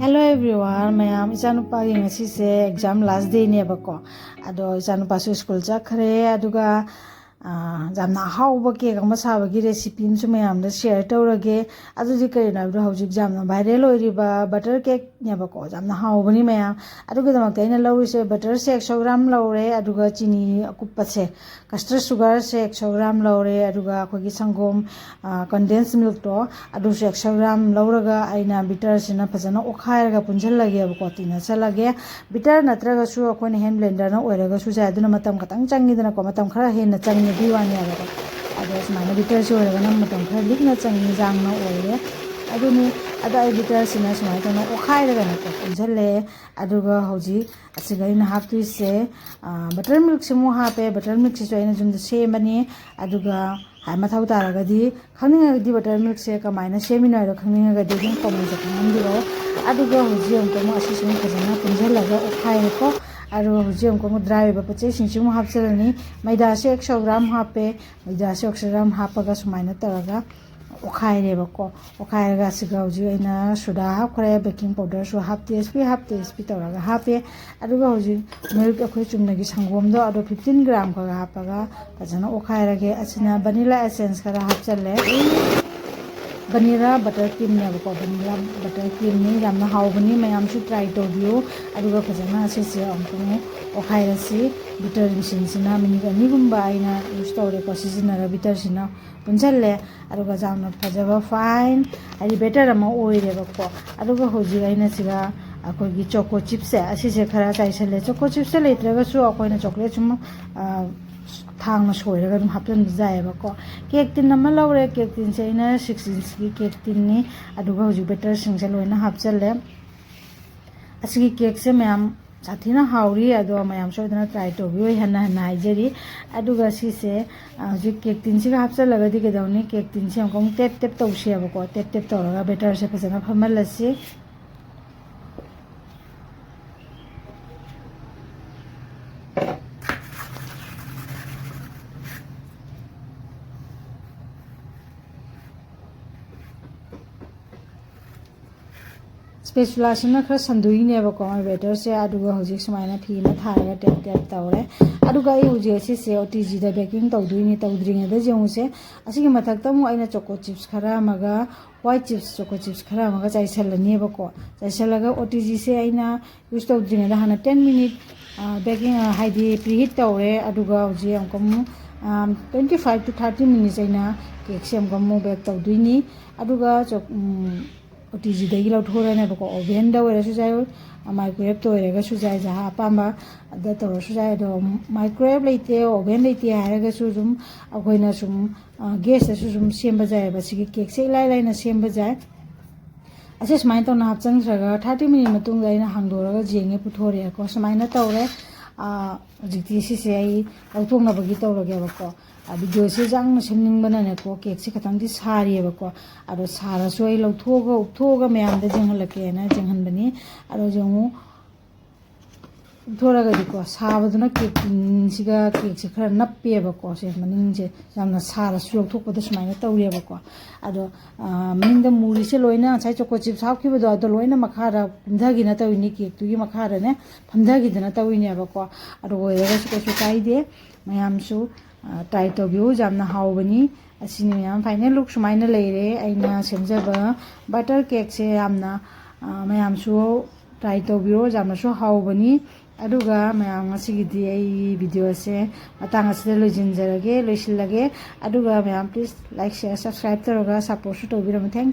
Hello everyone, mayam ichanupa gi ngasi se exam last day ne bako ado ichanupa su school chakhre aduga jamna hauba ke gama saba gi recipe su mayam da share tawrage adu ji kare na hojik jamna viral oiriba butter cake ne bako jamna haubani mayam aduga damak taina lawi se butter se 100 gram laure aduga chini akupa se custard sugar se 100 gram laure aduga khogi sangom condensed milk to adu se 100 gram lauraga aina bitter sina phajana okhairaga punjallage bako tina chalage bitter natraga su akone hand blender na oiraga su ja aduna matam katang changi dana ko matam khara henna changi biwani aga ado smana bitter su oiraga nam matam khara likna changi jangna oire aduni ada bitter sina smai to okhairaga na ko punjalle aduga hoji asiga ina haptu se butter milk simu hape butter milk se aina jumda semani aduga mathau taragadi khangninga di butter milk se kamaina semina ro khangninga gadi dum comment se khangndiro aduga hoji amko mo asisum khajana punjalaga okhai ko aru hoji amko dry ba pache singsimu hapchalani maida se 100 gram hape maida se 100 gram hapaga sumaina taraga okhai re bako okhai ga siga hoji aina soda hapkhare baking powder su half tsp taraga hape aduga hoji milk akhoi chumnagi sangom do ado 15 gram ka hapaga pajana okhai rage asina vanilla essence kara hapchalle vanilla butter cream ne bako vanilla butter cream ni jamna haubani mayam su try to dio aduga pajana se amko okhai rasi bitter machine sina minute ani gumba aina use tore ko seasonal bitter sina punjalle aduga jamna phajaba fine ari better ama oire bako aduga hoji aina siga akogi choco chips se asise khara chaisale choco chips se letraga su akoina chocolate chum thang na soiraga dum haplan jai bako cake tin nama laure cake tin se ina 6 inch ki cake tin ni aduga hoji better singse loina hapchalle asigi cake se mayam sathina hauri ado mayam soidana try to bi hanna haijeri aduga si se ji cake tin si hapchalaga di gedawni cake tin si amkong tap tap tawse bako tap tap tawraga better se phajana phamalasi spatula sina khara sandui ne ba ko better se aduga hojik sumaina phi na tharaga tap tap tawre aduga ai hoji si se otg da baking tawduini tawdringa da jemu se asigi mathak tamu aina choco chips khara maga white chips choco chips khara maga chaisalani ba ko chaisalaga otg se aina use tawdringa da hana 10 minute baking haidi preheat tawre aduga hoji amkom 25 to 30 minutes aina cake se amkom bake tawduini aduga OTG dagi lauthorane bako oven da wera sujai microwave to wera ga sujai ja apamba da to sujai do microwave leite oven leite haraga sujum akoina sum gas da sujum semba jai ba sigi cake se lai lai na semba jai ase smai to na hapchang saga 30 minute matung da ina hangdoraga jenge puthore ko smai na tawre jiti si se ai lauthong na bagi tawrage bako video se jang semning banana ko cake se khatang di sari bako ado sara soi lauthoga upthoga mayam da jenghalake na jenghan bani ado jongu thoraga diko sabaduna cake siga cake se khara nappe bako se maning je jamna sara su lauthok pada sumaina tawre bako ado maning da muri se loina chai choco chips hapki do ado loina makhara phamdagi na tawini cake tu gi makhara ne phamdagi dana tawini bako ado oiraga su kaide mayam su try to view jamna haubani asini yam final look sumaina leire aina semjaba butter cake se amna mayam su try to view jamna su haubani aduga mayam asigidi ai video se matang aside lojinjarage loisilage aduga mayam please like share subscribe toroga support to biram thank